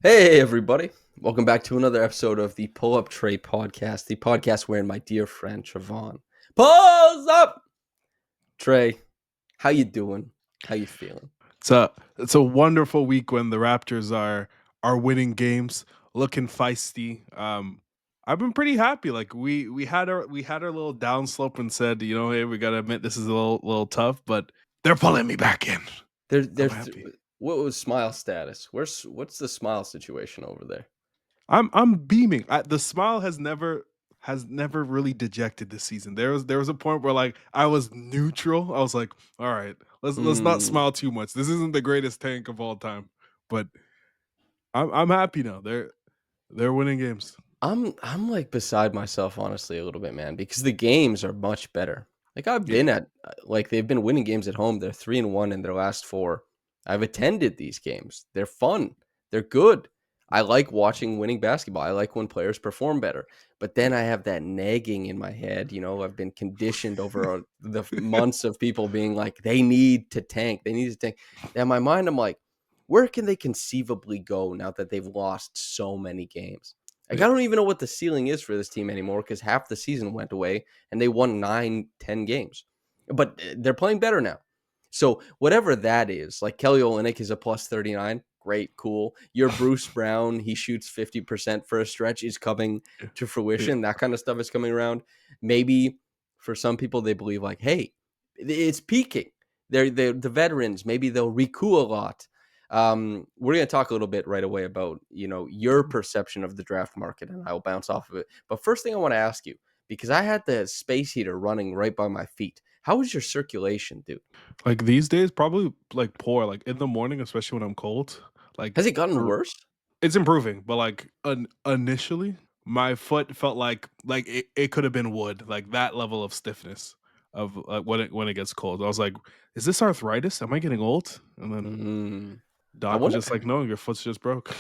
Hey, everybody. Welcome back to another episode of the Pull Up Tray podcast, the podcast wherein my dear friend Trevon pulls up. Trey, how you doing? How you feeling? It's a wonderful week when the Raptors are winning games, looking feisty. I've been pretty happy. Like we had our little downslope and said, hey, we gotta admit this is a little tough, but they're pulling me back in. I'm There's happy. what was smile status? What's the smile situation over there? I'm beaming. The smile has never really dejected this season. There was a point where like I was neutral. I was like, all right, let's not Mm, smile too much. This isn't the greatest tank of all time, but I'm happy now. They're winning games. I'm like beside myself honestly a little bit, man, because the games are much better. Like I've Yeah. been at like they've been winning games at home. They're 3-1 in their last four. I've attended these games. They're fun. They're good. I like watching winning basketball. I like when players perform better. But then I have that nagging in my head. I've been conditioned over the months of people being like, they need to tank. They need to tank. And in my mind, I'm like, where can they conceivably go now that they've lost so many games? Like, Yeah. I don't even know what the ceiling is for this team anymore because half the season went away and they won 9, 10 games. But they're playing better now. So whatever that is, like Kelly Olynyk is a plus 39. Great, cool. Your Bruce Brown, he shoots 50% for a stretch, is coming Yeah. to Yeah. fruition. That kind of stuff is coming around. Maybe for some people, they believe like, hey, it's peaking. They're the veterans. Maybe they'll recoup a lot. We're going to talk a little bit right away about your perception of the draft market, and I'll bounce off of it. But first thing I want to ask you, because I had the space heater running right by my feet. How is your circulation, dude? Like these days, probably like poor. Like in the morning, especially when I'm cold. Like Has it gotten r- worse? it's improving, but like initially, my foot felt like it could have been wood. Like that level of stiffness of when it gets cold. I was like, is this arthritis? Am I getting old? And then Mm, I doc was wonder. just like, no, your foot's just broke.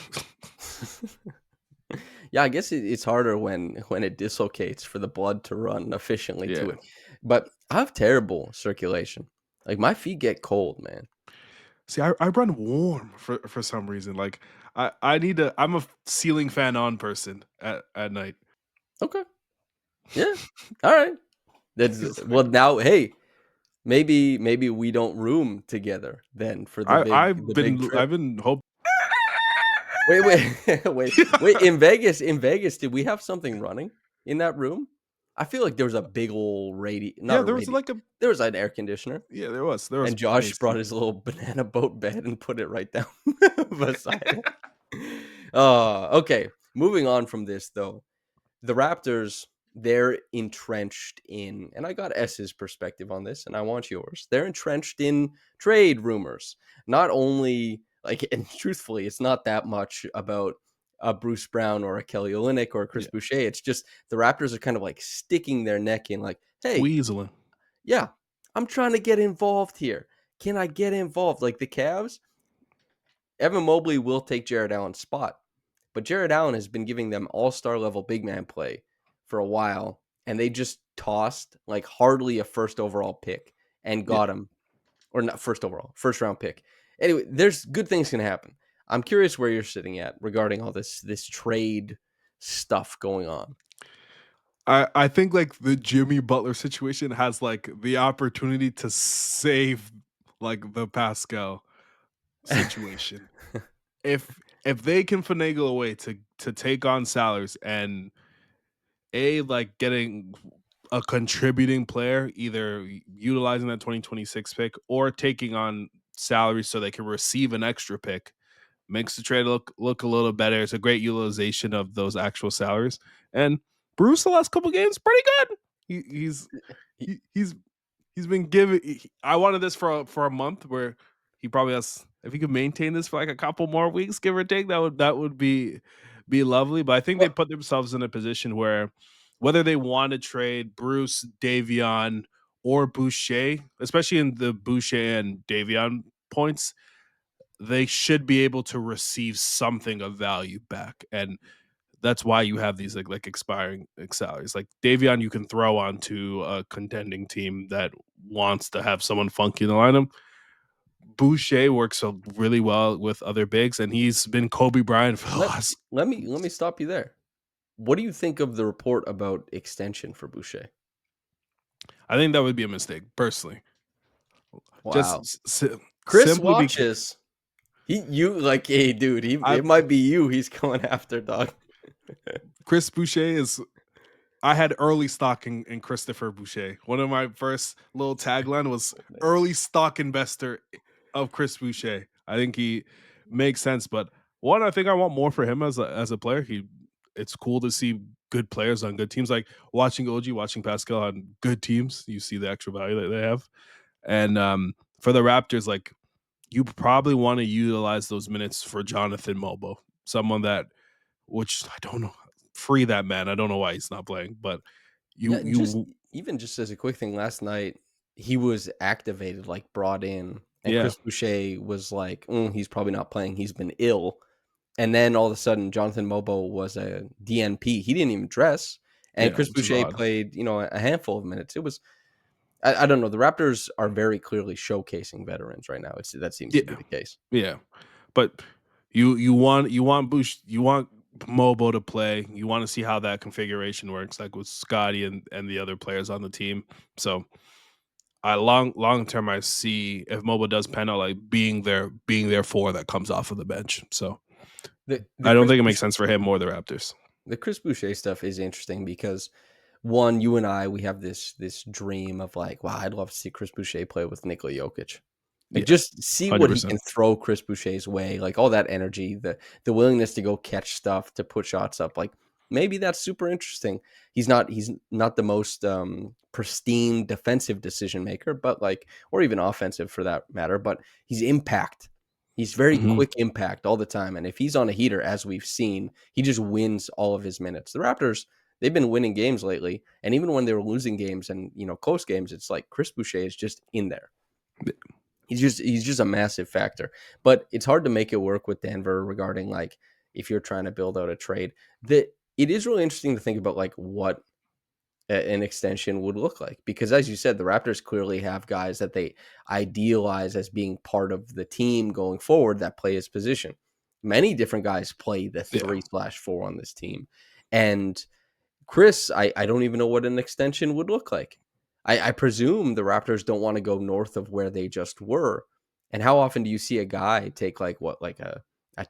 Yeah, I guess it's harder when it dislocates for the blood to run efficiently to Yeah. it. But I have terrible circulation. Like my feet get cold, man. See, I run warm for some reason. Like I need to. I'm a ceiling fan on person at night. Okay. Yeah. All right. That's well Exactly. now. Hey, maybe we don't room together then for the I big I've the big been trip. I've been hope. Wait, wait. In Vegas, did we have something running in that room? I feel like there was a big old not Yeah, a there was radi. like a There was an air conditioner, yeah, there was and plenty Josh of brought seat. his little banana boat bed and put it right down beside it. Okay. Moving on from this, though, the Raptors, they're entrenched in, and I got S's perspective on this, and I want yours. They're entrenched in trade rumors. Not only like, and truthfully, it's not that much about a Bruce Brown or a Kelly Olynyk or a Chris Yeah, Boucher. It's just the Raptors are kind of like sticking their neck in, like, hey, Weaseling. yeah, I'm trying to get involved here. Can I get involved? Like the Cavs, Evan Mobley will take Jared Allen's spot. But Jared Allen has been giving them all-star level big man play for a while, and they just tossed like hardly a first overall pick and Yeah. got him, or not first overall, first round pick. Anyway, there's good things can happen. I'm curious where you're sitting at regarding all this trade stuff going on. I think like the Jimmy Butler situation has like the opportunity to save like the Pascal situation. If they can finagle a way to take on salaries and like getting a contributing player, either utilizing that 2026 pick or taking on salaries so they can receive an extra pick, makes the trade look a little better. It's a great utilization of those actual salaries. And Bruce, the last couple games, pretty good. He, he's he, he's he's been giving. I wanted this for a month where he probably has. If he could maintain this for like a couple more weeks, give or take, that would be lovely. But I think they Well, put themselves in a position where whether they want to trade Bruce, Davion, or Boucher, especially in the Boucher and Davion points, they should be able to receive something of value back. And that's why you have these like expiring salaries. Like Davion, you can throw onto a contending team that wants to have someone funky in the lineup. Boucher works really well with other bigs, and he's been Kobe Bryant for the Let last. let me stop you there. What do you think of the report about extension for Boucher? I think that would be a mistake, personally. Wow. Just Chris simply because watches. You like, hey, dude. I It might be you. He's going after, dog. Chris Boucher is. I had early stock in Christopher Boucher. One of my first little tagline was early stock investor of Chris Boucher. I think he makes sense, but one, I think I want more for him as a player. It's cool to see good players on good teams. Like watching OG, watching Pascal on good teams, you see the extra value that they have. And for the Raptors, like you probably want to utilize those minutes for Jonathan Mobo, someone that, which I don't know, free that man. I don't know why he's not playing, but Yeah, just you even just as a quick thing, last night he was activated, like brought in, and yeah Chris Boucher was like, he's probably not playing. He's been ill. And then all of a sudden, Jonathan Mobo was a DNP. He didn't even dress. And yeah, Chris which is Boucher odd. played, a handful of minutes. It was, I don't know. The Raptors are very clearly showcasing veterans right now. That seems to be Yeah, the case. yeah, but you want Bush, you want Mobo to play. You want to see how that configuration works, like with Scottie and the other players on the team. So I long term, I see if Mobo does pan out, like being there for that comes off of the bench. So The I don't Chris think it makes Boucher, sense for him or the Raptors. the Chris Boucher stuff is interesting because one, you and I, we have this dream of like, wow, I'd love to see Chris Boucher play with Nikola Jokic. Like Yeah, just see what he 100%. can throw Chris Boucher's way, like all that energy, the willingness to go catch stuff, to put shots up. Like maybe that's super interesting. He's not the most pristine defensive decision maker, but like, or even offensive for that matter, but he's impact. He's very Mhm. quick impact all the time. And if he's on a heater, as we've seen, he just wins all of his minutes. The Raptors, they've been winning games lately. And even when they were losing games and, close games, it's like Chris Boucher is just in there. He's just a massive factor. But it's hard to make it work with Denver regarding like if you're trying to build out a trade. That it is really interesting to think about like what an extension would look like because as you said, the Raptors clearly have guys that they idealize as being part of the team going forward that play his position. Many different guys play the Yeah, 3/4 on this team. And Chris, I don't even know what an extension would look like. I presume the Raptors don't want to go north of where they just were. And how often do you see a guy take like what, like a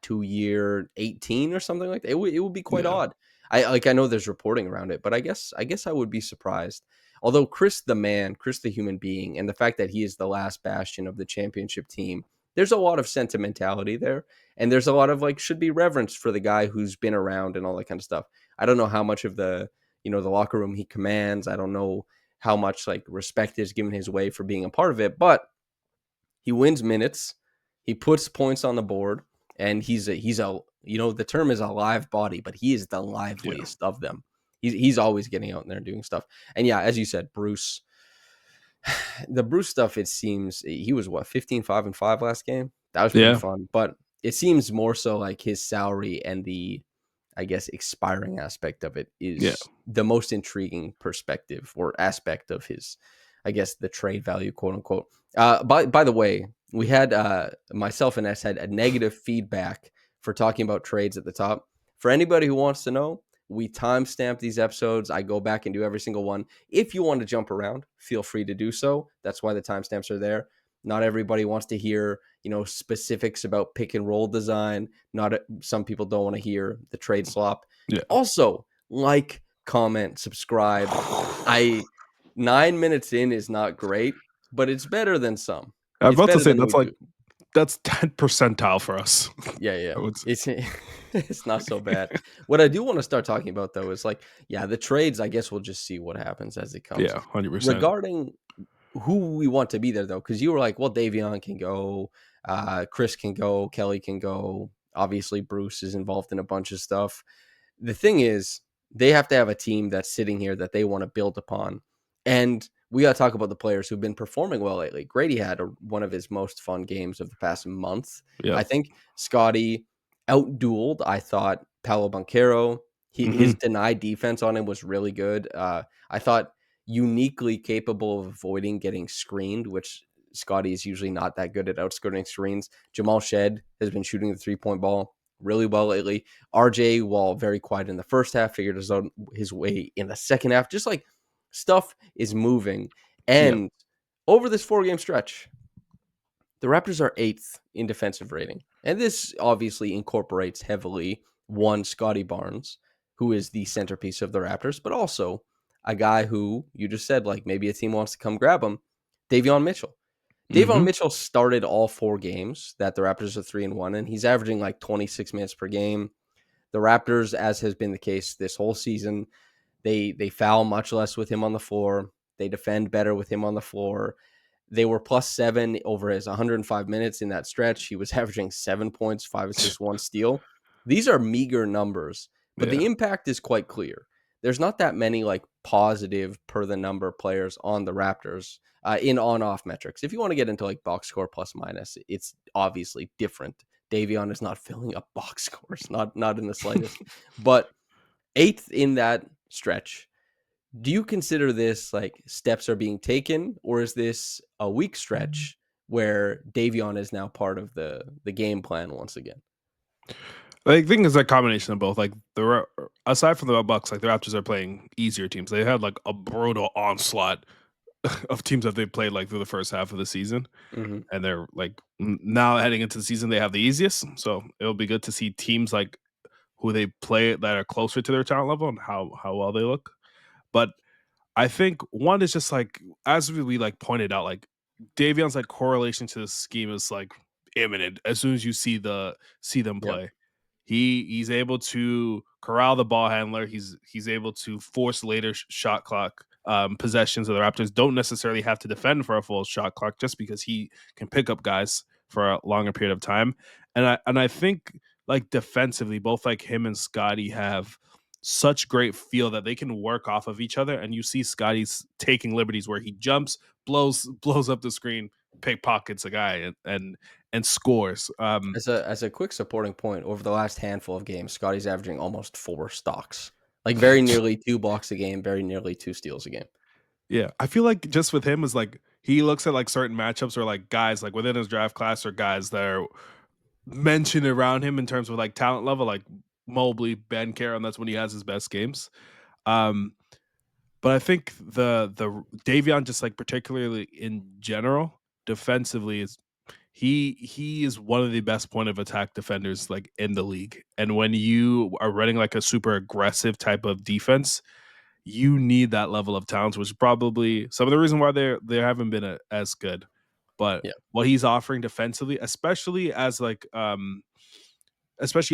2 year 18 or something like that? It would be quite yeah, odd. I know there's reporting around it, but I guess I would be surprised. Although Chris the man, Chris the human being, and the fact that he is the last bastion of the championship team, there's a lot of sentimentality there. And there's a lot of like should be reverence for the guy who's been around and all that kind of stuff. I don't know how much of the locker room he commands. I don't know how much like respect is given his way for being a part of it, but he wins minutes. He puts points on the board, and he's a the term is a live body, but he is the yeah, liveliest of them. He's always getting out there and doing stuff. And yeah, as you said, Bruce, the Bruce stuff, it seems he was what 15-5-5 last game. That was pretty yeah, fun, but it seems more so like his salary and the I guess expiring aspect of it yeah, is the most intriguing perspective or aspect of his, I guess, the trade value, quote unquote. By the way, we had myself and S had a negative feedback for talking about trades at the top. For anybody who wants to know, we timestamp these episodes. I go back and do every single one. If you want to jump around, feel free to do so. That's why the timestamps are there. Not everybody wants to hear, specifics about pick and roll design. Not some people don't want to hear the trade slop. yeah. Also, like, comment, subscribe. I 9 minutes in is not great, but it's better than some. I'm It's about to better say than we do. that's 10 percentile for us. Yeah, yeah. I would say. It's it's not so bad. What I do want to start talking about though is like, yeah, the trades, I guess we'll just see what happens as it comes. Yeah, 100%. Regarding who we want to be there though, because you were like, well, Davion can go, Chris can go, Kelly can go. Obviously, Bruce is involved in a bunch of stuff. The thing is, they have to have a team that's sitting here that they want to build upon. And we got to talk about the players who've been performing well lately. Grady had one of his most fun games of the past month. Yeah. I think Scottie outdueled, I thought, Paolo Banchero. His Mhm. denied defense on him was really good. I thought uniquely capable of avoiding getting screened, which Scottie is usually not that good at outskirting screens. Jamal Shead has been shooting the 3-point ball really well lately. RJ, while very quiet in the first half, figured his way in the second half. Just like stuff is moving. Yeah. And over this 4-game stretch, the Raptors are 8th in defensive rating. And this obviously incorporates heavily one Scottie Barnes, who is the centerpiece of the Raptors, but also a guy who you just said, like, maybe a team wants to come grab him, Davion Mitchell. Davion Mhm. Mitchell started all 4 games that the Raptors are 3-1, and he's averaging like 26 minutes per game. The Raptors, as has been the case this whole season, they foul much less with him on the floor. They defend better with him on the floor. They were +7 over his 105 minutes in that stretch. He was averaging 7 points, 5 assists, 1 steal. These are meager numbers, but the Yeah. impact is quite clear. There's not that many like positive per the number players on the Raptors in on-off metrics. If you want to get into like box score plus minus, it's obviously different. Davion is not filling up box scores, not in the slightest. But 8th in that stretch. Do you consider this like steps are being taken, or is this a weak stretch where Davion is now part of the game plan once again? I think it's a combination of both. Like aside from the Bucks, like the Raptors are playing easier teams. They had like a brutal onslaught of teams that they played like through the first half of the season, Mm-hmm. and they're like now heading into the season they have the easiest. So it'll be good to see teams like who they play that are closer to their talent level and how well they look. But I think one is just like as we like pointed out, like Davion's like correlation to the scheme is like imminent as soon as you see them Yep. play. He's able to corral the ball handler. He's able to force later shot clock possessions of the Raptors. Don't necessarily have to defend for a full shot clock just because he can pick up guys for a longer period of time. And I think like defensively, both like him and Scottie have such great feel that they can work off of each other. And you see Scottie's taking liberties where he jumps, blows up the screen, pickpockets a guy, and scores. As a quick supporting point, over the last handful of games, Scotty's averaging almost 4 stocks, like very nearly 2 blocks a game, very nearly 2 steals a game. Yeah, I feel like just with him is like he looks at like certain matchups or like guys like within his draft class or guys that are mentioned around him in terms of like talent level, like Mobley, Ben Carroll, that's when he has his best games. Um, but I think the Davion just like particularly in general defensively is he is one of the best point of attack defenders like in the league. And when you are running like a super aggressive type of defense, you need that level of talent, which is probably some of the reason why they haven't been as good. But Yeah. what he's offering defensively, especially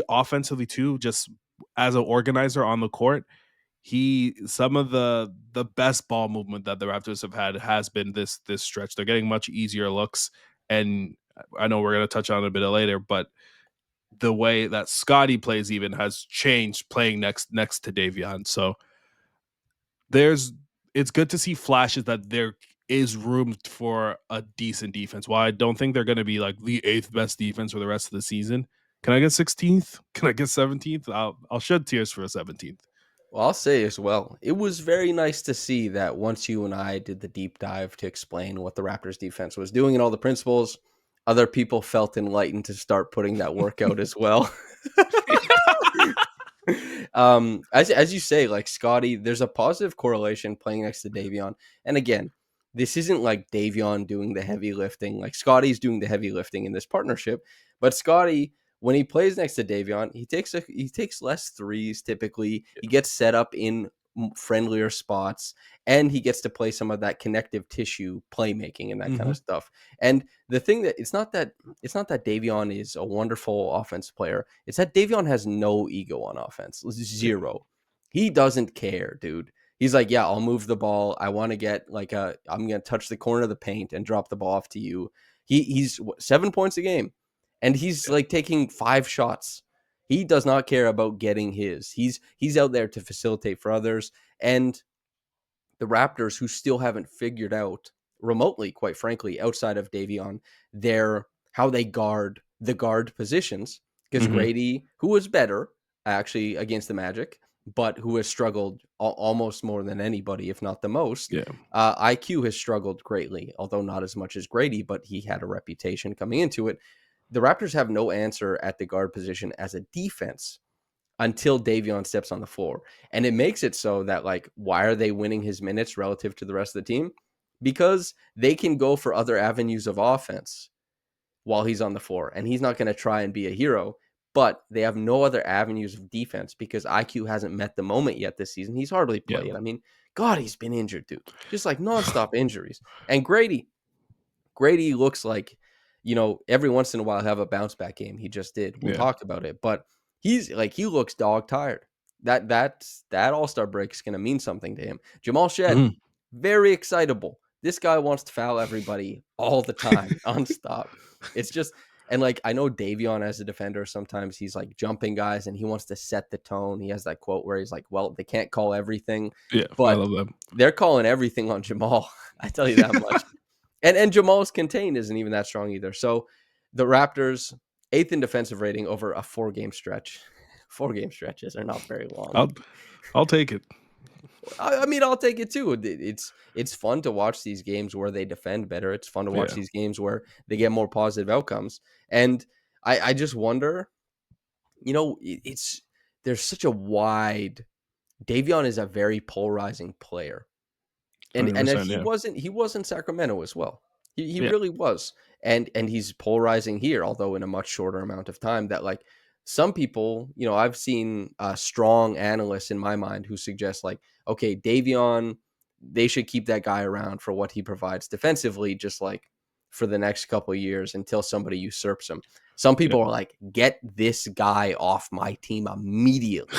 offensively too, just as an organizer on the court, he some of the best ball movement that the Raptors have had has been this stretch. They're getting much easier looks, and I know we're going to touch on it a bit later, but the way that Scottie plays even has changed playing next to Davion. So there's it's good to see flashes that there is room for a decent defense. While I don't think they're going to be like the eighth best defense for the rest of the season, can I get 16th? Can I get 17th? I'll shed tears for a 17th. Well, I'll say as well, it was very nice to see that once you and I did the deep dive to explain what the Raptors defense was doing and all the principles, other people felt enlightened to start putting that work out as well. As you say, like Scottie, there's a positive correlation playing next to Davion. And again, this isn't like Davion doing the heavy lifting. Like Scottie's doing the heavy lifting in this partnership. But Scottie, when he plays next to Davion, he takes less threes typically. He gets set up in friendlier spots, and he gets to play some of that connective tissue playmaking and that kind Mhm. of stuff. And the thing that it's not that Davion is a wonderful offense player. It's that Davion has no ego on offense. Yeah. Zero. He doesn't care, dude. He's like, yeah, I'll move the ball. I want to get I'm gonna touch the corner of the paint and drop the ball off to you. He's 7 points a game, and he's Yeah. like taking 5 shots. He does not care about getting his. He's out there to facilitate for others. And the Raptors, who still haven't figured out remotely, quite frankly, outside of Davion, their how they guard the guard positions. Because Mhm. Grady, who was better actually against the Magic, but who has struggled almost more than anybody, if not the most. Yeah. IQ has struggled greatly, although not as much as Grady, but he had a reputation coming into it. The Raptors have no answer at the guard position as a defense until Davion steps on the floor. And it makes it so that, like, why are they winning his minutes relative to the rest of the team? Because they can go for other avenues of offense while he's on the floor. And he's not going to try and be a hero, but they have no other avenues of defense because IQ hasn't met the moment yet this season. He's hardly Yeah. played. I mean, God, he's been injured, dude. Just like nonstop injuries. And Grady looks like, every once in a while have a bounce back game. He just did. We'll Yeah. talk about it, but he's like, he looks dog tired. That All-Star break is going to mean something to him. Jamal Shead, Mhm. very excitable. This guy wants to foul everybody all the time, nonstop. It's just, and like, I know Davion as a defender, sometimes he's like jumping guys and he wants to set the tone. He has that quote where he's like, well, they can't call everything, Yeah, I but love that. they're calling everything on Jamal. I tell you that much. And Jamal's contain isn't even that strong either. So the Raptors, 8th in defensive rating over a 4-game stretch. 4-game stretches are not very long. I'll I'll take it. I mean, I'll take it too. It's fun to watch these games where they defend better. It's fun to watch Yeah. these games where they get more positive outcomes. And I just wonder, it's there's such a wide. Davion is a very polarizing player. And 100%, he yeah. was in Sacramento as well. He Yeah. really was. And he's polarizing here, although in a much shorter amount of time. That, like, some people, I've seen strong analysts in my mind who suggest, like, okay, Davion, they should keep that guy around for what he provides defensively, just like for the next couple of years until somebody usurps him. Some Yeah. people are like, get this guy off my team immediately.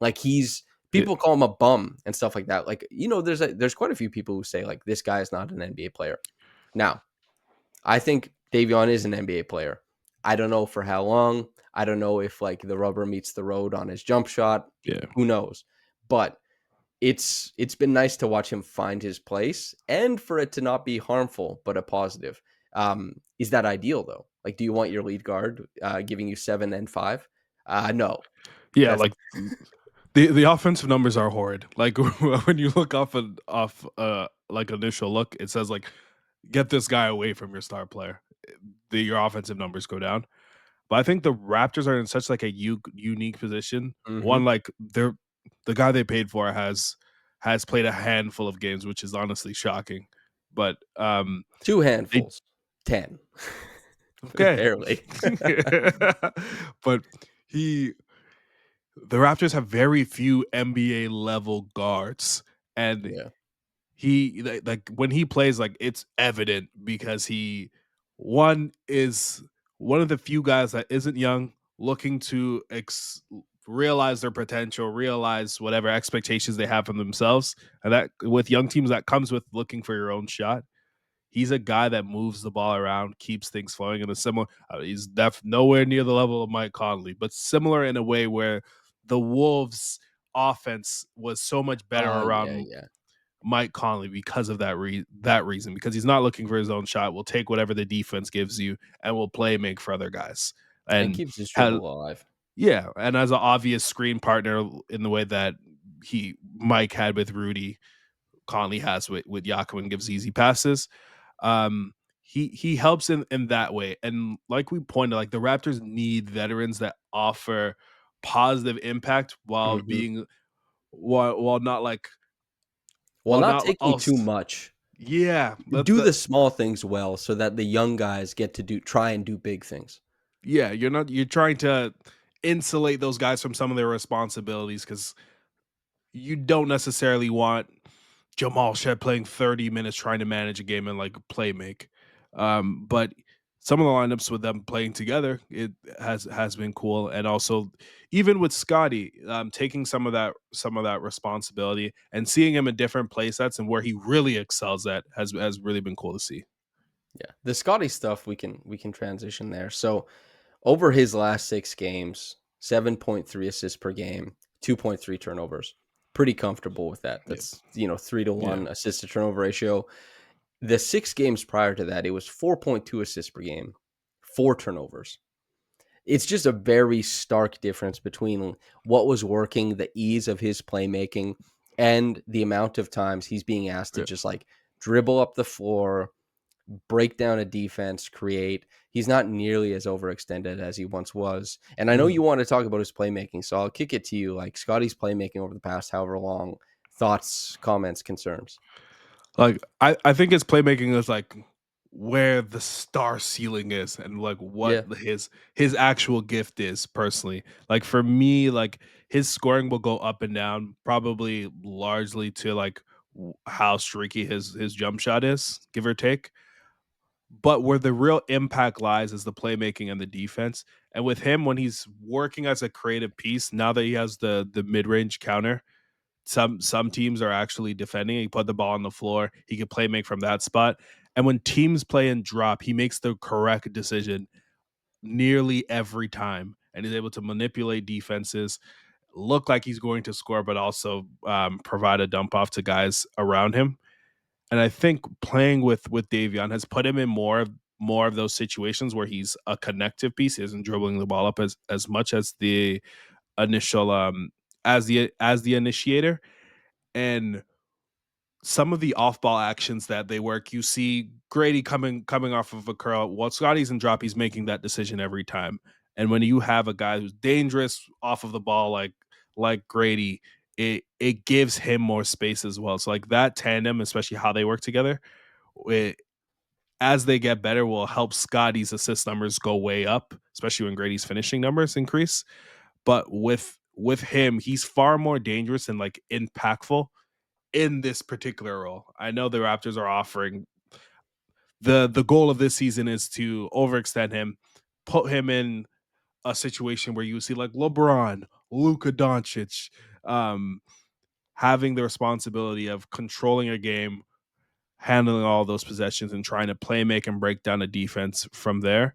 Like, Yeah. people call him a bum and stuff like that. Like, there's quite a few people who say, like, this guy is not an NBA player. Now, I think Davion is an NBA player. I don't know for how long. I don't know if, like, the rubber meets the road on his jump shot. Yeah. Who knows? But it's been nice to watch him find his place and for it to not be harmful, but a positive. Is that ideal though? Like, do you want your lead guard giving you 7 and 5? No. Yeah, That's like the offensive numbers are horrid. Like when you look off like initial look, it says like get this guy away from your star player. Your offensive numbers go down. But I think the Raptors are in such like a unique position. mhm. One, like the guy they paid for has played a handful of games, which is honestly shocking. But 2 they handfuls. 10. okay. Barely. But he the Raptors have very few NBA level guards, and Yeah. like when he plays, like it's evident because one is one of the few guys that isn't young, looking to realize their potential, realize whatever expectations they have from themselves, and that with young teams that comes with looking for your own shot. He's a guy that moves the ball around, keeps things flowing in a similar. He's nowhere near the level of Mike Conley, but similar in a way where the Wolves' offense was so much better Oh, yeah, around yeah. Mike Conley because of that reason. Because he's not looking for his own shot. Will take whatever the defense gives you and will play make for other guys. And And keeps his has dribble alive. yeah, and as an obvious screen partner in the way that Mike had with Rudy, Conley has with Jakob and gives easy passes. Um, he helps in that way, and like we pointed, like the Raptors need veterans that offer positive impact while Mhm. being while not like While while not not taking too else. much. Yeah, Do the small things well so that the young guys get to try and do big things. yeah. You're trying to insulate those guys from some of their responsibilities because you don't necessarily want Jamal Shead playing 30 minutes trying to manage a game and like play make. But some of the lineups with them playing together, it has been cool. And also even with Scottie, taking some of that responsibility and seeing him in different play sets and where he really excels at has really been cool to see. Yeah. The Scottie stuff, we can transition there. So, over his last 6 games, 7.3 assists per game, 2.3 turnovers. Pretty comfortable with that. Yeah. That's, 3 to Yeah. 1 assist to turnover ratio. The 6 games prior to that, it was 4.2 assists per game, 4 turnovers. It's just a very stark difference between what was working, the ease of his playmaking, and the amount of times he's being asked to Yeah. just like dribble up the floor, break down a defense, create. He's not nearly as overextended as he once was. And I know Mhm. you want to talk about his playmaking, so I'll kick it to you. Like Scottie's playmaking over the past however long, thoughts, comments, concerns. Like I think his playmaking is like where the star ceiling is and like what Yeah. his actual gift is personally. Like for me, like his scoring will go up and down, probably largely to like how streaky his jump shot is, give or take. But where the real impact lies is the playmaking and the defense. And with him, when he's working as a creative piece, now that he has the mid range counter, some teams are actually defending. He put the ball on the floor. He can play make from that spot. And when teams play and drop, he makes the correct decision nearly every time, and he's able to manipulate defenses, look like he's going to score, but also provide a dump off to guys around him. And I think playing with Davion has put him in more of those situations where he's a connective piece. He isn't dribbling the ball up as much as the initial as the initiator. And some of the off-ball actions that they work, you see Grady coming off of a curl. While Scottie's in drop, he's making that decision every time. And when you have a guy who's dangerous off of the ball, like Grady, it gives him more space as well. So like that tandem, especially how they work together, it, as they get better, will help Scottie's assist numbers go way up, especially when Grady's finishing numbers increase. But with him, he's far more dangerous and like impactful in this particular role. I know the Raptors are offering the goal of this season is to overextend him, put him in a situation where you see like LeBron, Luka Doncic, um, having the responsibility of controlling a game, handling all those possessions, and trying to play make and break down a defense from there.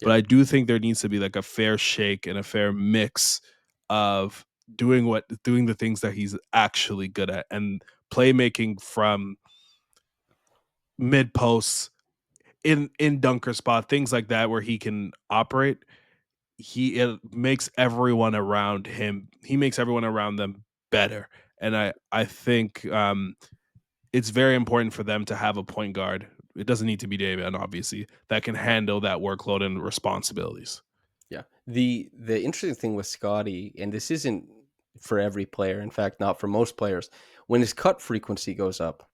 But Yeah. I do think there needs to be like a fair shake and a fair mix of doing the things that he's actually good at and playmaking from mid posts in dunker spot, things like that where he can operate. He it makes everyone around him. He makes everyone around them better, and I think it's very important for them to have a point guard. It doesn't need to be David, obviously, that can handle that workload and responsibilities. Yeah. The interesting thing with Scottie, and this isn't for every player, in fact, not for most players, when his cut frequency goes up,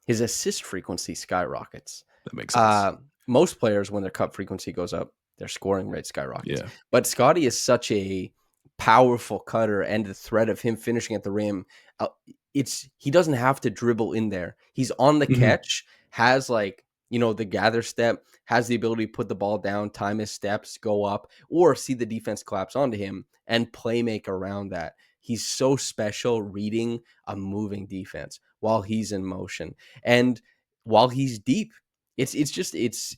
his assist frequency skyrockets. That makes sense. Most players, when their cut frequency goes up, their scoring rate skyrockets. Yeah. But Scottie is such a powerful cutter, and the threat of him finishing at the rim, uh, it's he doesn't have to dribble in there. He's on the Mhm. catch, has like the gather step, has the ability to put the ball down, time his steps, go up, or see the defense collapse onto him and play make around that. He's so special reading a moving defense while he's in motion. And while he's deep, it's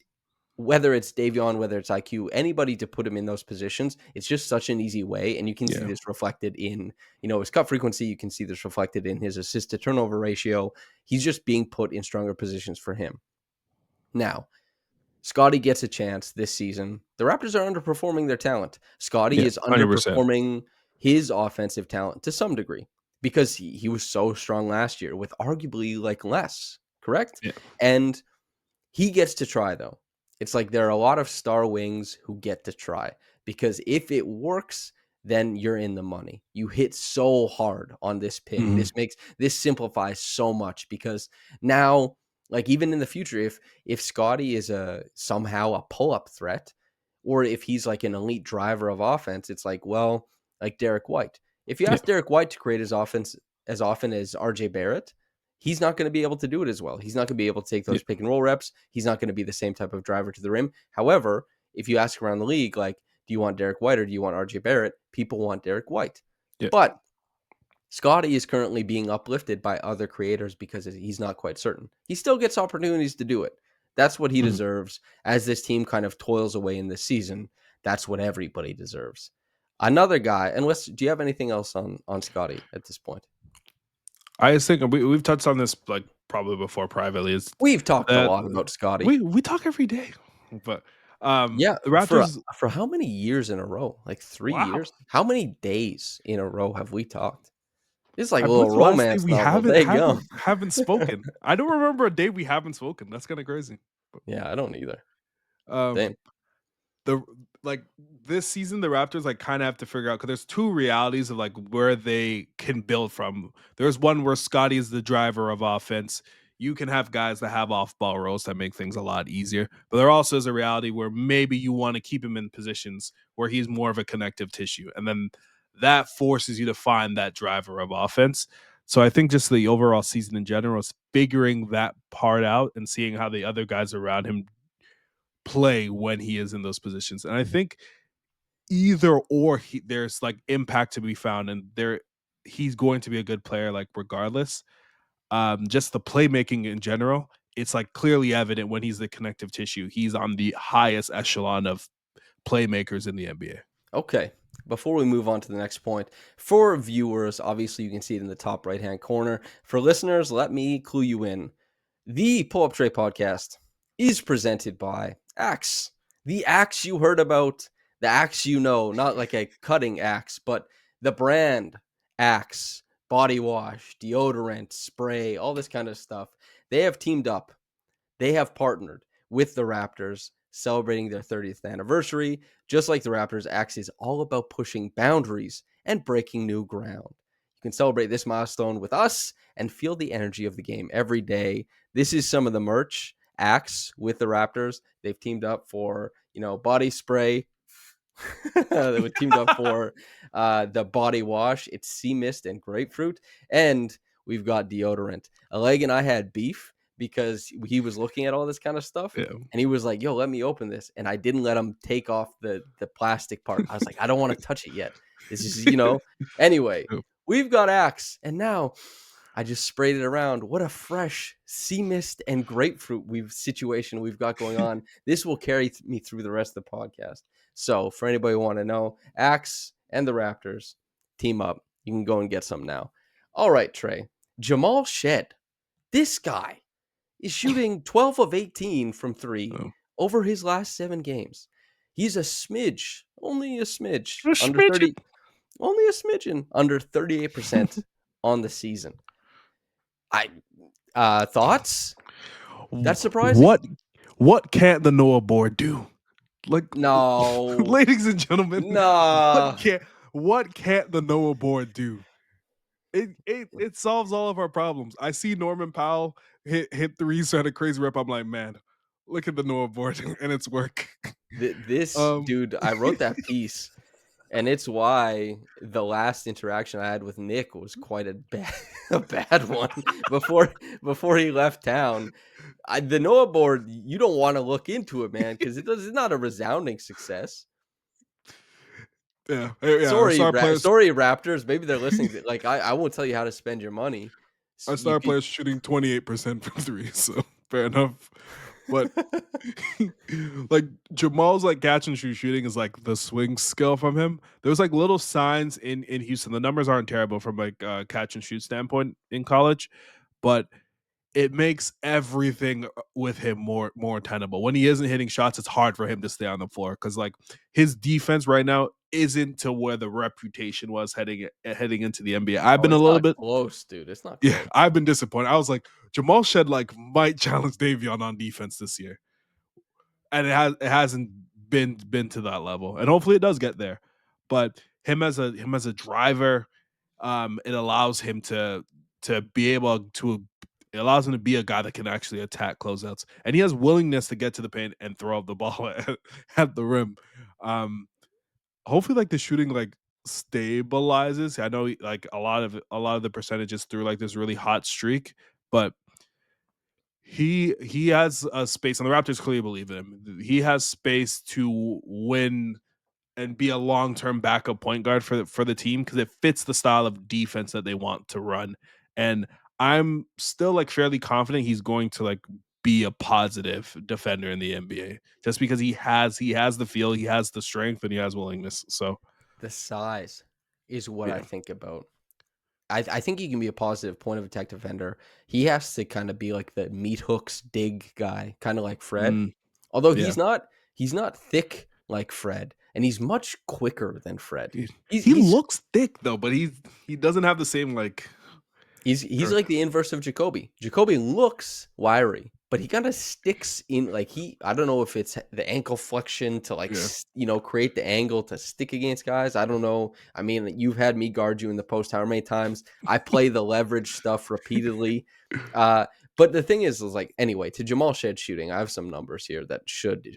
whether it's Davion, whether it's IQ, anybody to put him in those positions, it's just such an easy way. And you can see Yeah. this reflected in, his cut frequency. You can see this reflected in his assist to turnover ratio. He's just being put in stronger positions for him. Now, Scottie gets a chance this season. The Raptors are underperforming their talent. Scottie Yeah. is 100%. underperforming his offensive talent to some degree because he was so strong last year with arguably like less, correct? Yeah. And he gets to try though. It's like there are a lot of star wings who get to try because if it works, then you're in the money. You hit so hard on this pick. Mhm. This simplifies so much because now, like even in the future, if Scottie is a somehow a pull-up threat, or if he's like an elite driver of offense, it's like, well, like Derek White. If you Yeah. ask Derek White to create his offense as often as RJ Barrett, he's not going to be able to do it as well. He's not going to be able to take Yeah. those pick and roll reps. He's not going to be the same type of driver to the rim. However, if you ask around the league, like, do you want Derek White or do you want RJ Barrett? People want Derek White. Yeah. But Scottie is currently being uplifted by other creators because he's not quite certain. He still gets opportunities to do it. That's what he Mhm. deserves as this team kind of toils away in this season. That's what everybody deserves. Another guy, unless do you have anything else on Scottie at this point? I just think we've touched on this like probably before privately. Is We've talked a that lot about Scottie. we talk every day, but Yeah, The Raptors. for how many years in a row? Like 3 Wow. years? How many days in a row have we talked? It's like a little When's the last day romance we novel. haven't There you go. haven't haven't spoken? I don't remember a day we haven't spoken. That's kind of crazy. Yeah, I don't either. Um, Same. the like this season the Raptors like kind of have to figure out because there's two realities of like where they can build from. There's one where Scottie is the driver of offense. You can have guys that have off ball roles that make things a lot easier. But there also is a reality where maybe you want to keep him in positions where he's more of a connective tissue. And then that forces you to find that driver of offense. So I think just the overall season in general is figuring that part out and seeing how the other guys around him play when he is in those positions. And I think either or there's like impact to be found and there he's going to be a good player like regardless. Just the playmaking in general, it's like clearly evident when he's the connective tissue. He's on the highest echelon of playmakers in the NBA. Okay. Before we move on to the next point, for viewers, obviously you can see it in the top right-hand corner. For listeners, let me clue you in. The Pull Up Tray podcast is presented by Axe. The axe you heard about, the axe you know, not like a cutting axe, but the brand Axe, body wash, deodorant, spray, all this kind of stuff. They have teamed up. They have partnered with the Raptors celebrating their 30th anniversary. Just like the Raptors, Axe is all about pushing boundaries and breaking new ground. You can celebrate this milestone with us and feel the energy of the game every day. This is some of the merch. Axe with the Raptors. They've teamed up for, body spray. They were teamed up for the body wash. It's sea mist and grapefruit. And we've got deodorant. Oleg and I had beef because he was looking at all this kind of stuff. Yeah. And he was like, yo, let me open this. And I didn't let him take off the plastic part. I was like, I don't want to touch it yet. This is, Anyway, we've got Axe. And now I just sprayed it around. What a fresh sea mist and grapefruit situation we've got going on. This will carry me through the rest of the podcast. So for anybody who want to know, Axe and the Raptors team up. You can go and get some now. All right, Trey. Jamal Shead. This guy is shooting 12 of 18 from three Oh. over his last 7 games. He's only a smidge, under Smidgen. 30, only a smidgen, under 38% on the season. Thoughts? That's surprising. What can't the Noah board do? Like, No. ladies and gentlemen, Nah. what can't the Noah board do? It solves all of our problems. I see Norman Powell hit threes at a crazy rep. I'm like, man, look at the Noah board and it's work. This dude, I wrote that piece, and it's why the last interaction I had with Nick was quite a bad one before he left town. The Noah board, you don't want to look into it, man, because it's not a resounding success. Yeah. Sorry, Raptors. Maybe they're listening. Like I won't tell you how to spend your money. Our star players shooting 28% from three, so fair enough. But like Jamal's like catch and shoot shooting is like the swing skill from him. There was like little signs in Houston. The numbers aren't terrible from like catch and shoot standpoint in college, but it makes everything with him more tenable. When he isn't hitting shots, it's hard for him to stay on the floor because like his defense right now isn't to where the reputation was heading into the NBA. I've been a It's little not bit close, dude. It's not close. yeah, I've been disappointed. I was like, Jamal Shead like might challenge Davion on defense this year, and it hasn't been to that level, and hopefully it does get there. But him as a driver, it allows him to be able to it allows him to be a guy that can actually attack closeouts, and he has willingness to get to the paint and throw up the ball at the rim. Hopefully, like the shooting like stabilizes. I know like a lot of the percentages through like this really hot streak, but he has a space, and the Raptors clearly believe in him. He has space to win and be a long-term backup point guard for the team because it fits the style of defense that they want to run. And I'm still like fairly confident he's going to like be a positive defender in the NBA just because he has the feel, he has the strength, and he has willingness. So The size is what I yeah. think about. I think he can be a positive point of attack defender. He has to kind of be like the meat hooks dig guy, kind of like Fred. Although Yeah. he's not He's not thick like Fred, and he's much quicker than Fred. He's He he's looks thick though, but he doesn't have the same like he's or like the inverse of Jacoby. Jacoby looks wiry, but he kind of sticks in like I don't know if it's the ankle flexion to like yeah. create the angle to stick against guys. I don't know. I mean, you've had me guard you in the post how many times? I play the leverage stuff repeatedly. Uh but the thing is like anyway, to Jamal Shead shooting, I have some numbers here that should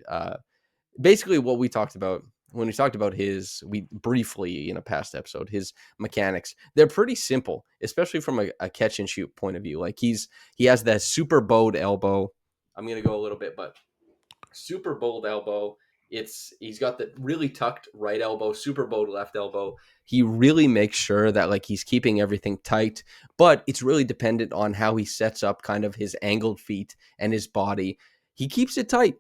basically what we talked about when we talked about we briefly in a past episode, his mechanics, they're pretty simple, especially from a catch and shoot point of view. Like he has that super bowed elbow. I'm going to go a little bit, but super bowed elbow. He's got the really tucked right elbow, super bowed left elbow. He really makes sure that like he's keeping everything tight, but it's really dependent on how he sets up kind of his angled feet and his body. He keeps it tight.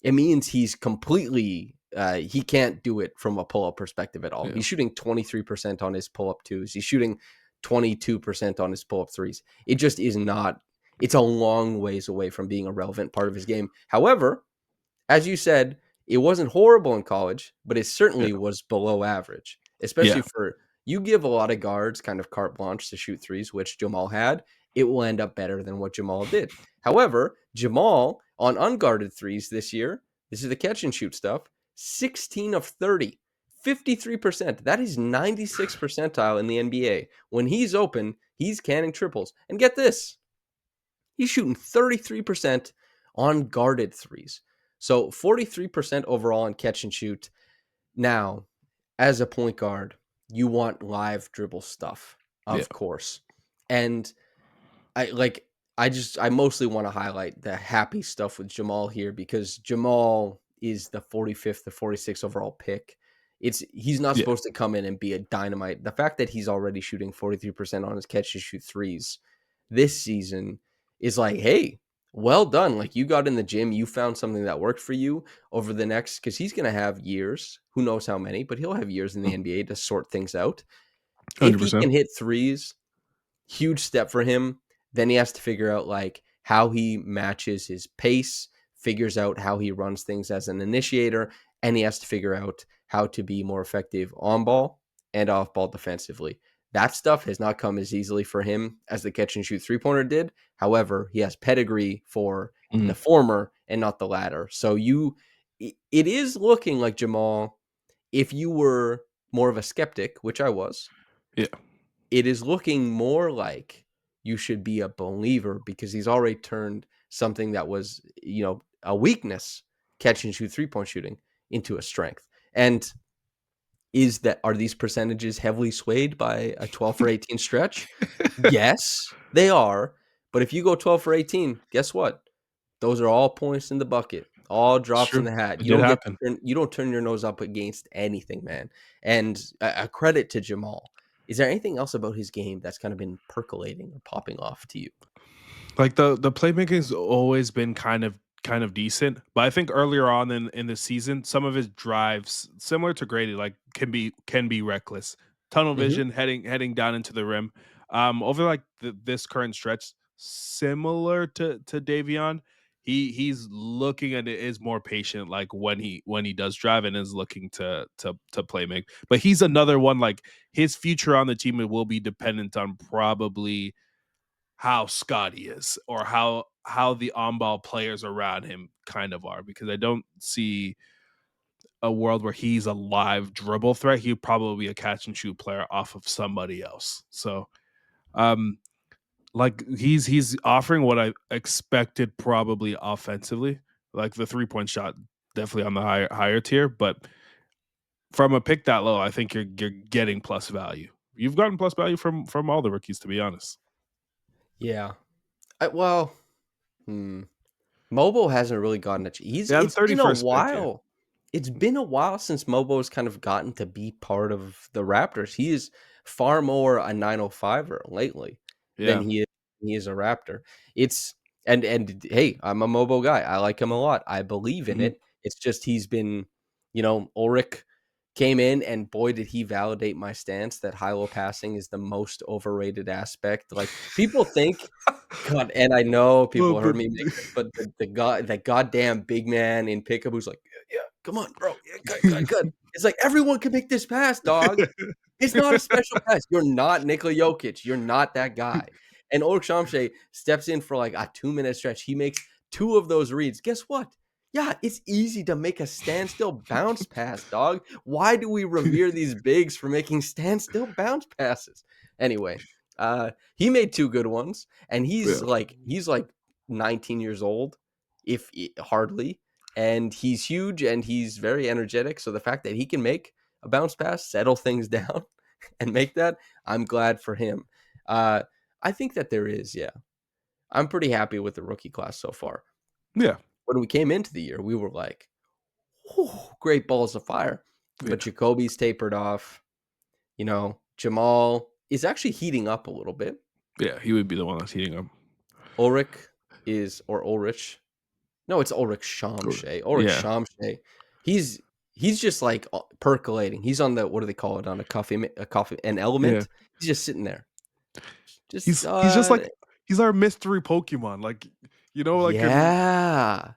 It means he's completely he can't do it from a pull-up perspective at all. Yeah. He's shooting 23% on his pull-up twos. He's shooting 22% on his pull-up threes. It just is not. It's a long ways away from being a relevant part of his game. However, as you said, it wasn't horrible in college, but it Yeah. certainly was below average, especially Yeah. for you give a lot of guards kind of carte blanche to shoot threes, which Jamal had, it will end up better than what Jamal did. However, Jamal on unguarded threes this year, this is the catch and shoot stuff, 16 of 30, 53%. That is 96th percentile in the NBA. When he's open, he's canning triples. And get this, he's shooting 33% on guarded threes. So 43% overall on catch and shoot. Now, as a point guard, you want live dribble stuff, Yeah. of course. And I mostly want to highlight the happy stuff with Jamal here because Jamal is the 45th to 46th overall pick. He's not Yeah. supposed to come in and be a dynamite. The fact that he's already shooting 43% on his catch and shoot threes this season is like, hey, well done. Like you got in the gym, you found something that worked for you over the next, because he's going to have years, who knows how many, but he'll have years in the NBA to sort things out. If he 100%. can hit threes, huge step for him. Then he has to figure out like how he matches his pace, figures out how he runs things as an initiator, and he has to figure out how to be more effective on ball and off ball defensively. That stuff has not come as easily for him as the catch and shoot 3-pointer did. However, he has pedigree for the former and not the latter. So it is looking like Jamal, if you were more of a skeptic, which I was, Yeah. it is looking more like you should be a believer because he's already turned something that was, a weakness, catch and shoot 3-point shooting, into a strength. And are these percentages heavily swayed by a 12 for 18 stretch? Yes, they are. But if you go 12 for 18, guess what? Those are all points in the bucket, all It's drops in true. the hat. It did happen. You don't turn your nose up against anything, man. And a credit to Jamal. Is there anything else about his game that's kind of been percolating or popping off to you? Like the playmaking's always been kind of decent, but I think earlier on in the season, some of his drives, similar to Grady, like can be reckless. Tunnel Hmm. vision, heading down into the rim. Over like this current stretch, similar to Davion, he's looking and is more patient. Like when he does drive and is looking to play make. But he's another one like his future on the team will be dependent on probably how Scottie is or how the on-ball players around him kind of are, because I don't see a world where he's a live dribble threat. He'd probably be a catch and shoot player off of somebody else. So um like he's offering what I expected probably offensively. Like the 3-point shot definitely on the higher tier, but from a pick that low, I think you're getting plus value. You've gotten plus value from all the rookies, to be honest. Yeah. Well, Mobo hasn't really gotten a. Yeah, the It's been a 31st pick, yeah. while. It's been a while since Mobo's kind of gotten to be part of the Raptors. He is far more a 905er lately than Yeah. he is a Raptor. It's and hey, I'm a Mobo guy. I like him a lot. I believe in Mhm. it. It's just he's been, Ulrich came in and boy did he validate my stance that high-low passing is the most overrated aspect. Like people think God, and I know Well, people heard me make this, but the goddamn big man in pickup who's like, "Yeah, yeah, come on, bro. Yeah, good, good, good." It's like, everyone can make this pass, dog. It's not a special pass. You're not Nikola Jokic. You're not that guy. And Ulrich Chomche steps in for like a 2-minute stretch. He makes 2 of those reads. Guess what? Yeah, it's easy to make a standstill bounce pass, dog. Why do we revere these bigs for making standstill bounce passes? Anyway, he made 2 good ones, and Yeah. he's like 19 years old, if hardly, and he's huge and he's very energetic. So the fact that he can make a bounce pass, settle things down, and make that, I'm glad for him. Uh, I think that there is, yeah. I'm pretty happy with the rookie class so far. Yeah. When we came into the year, we were like, "Whew, great balls of fire." But Yeah. Jacoby's tapered off. Jamal is actually heating up a little bit. Yeah. He would be the one that's heating up. Ulrich. No, it's Ulrich Chomche. Ulrich Yeah. Chomche. He's just like percolating. He's on the, what do they call it, on an Yeah. element. He's just sitting there. Just He's just like he's our mystery Pokemon. Like like in yeah.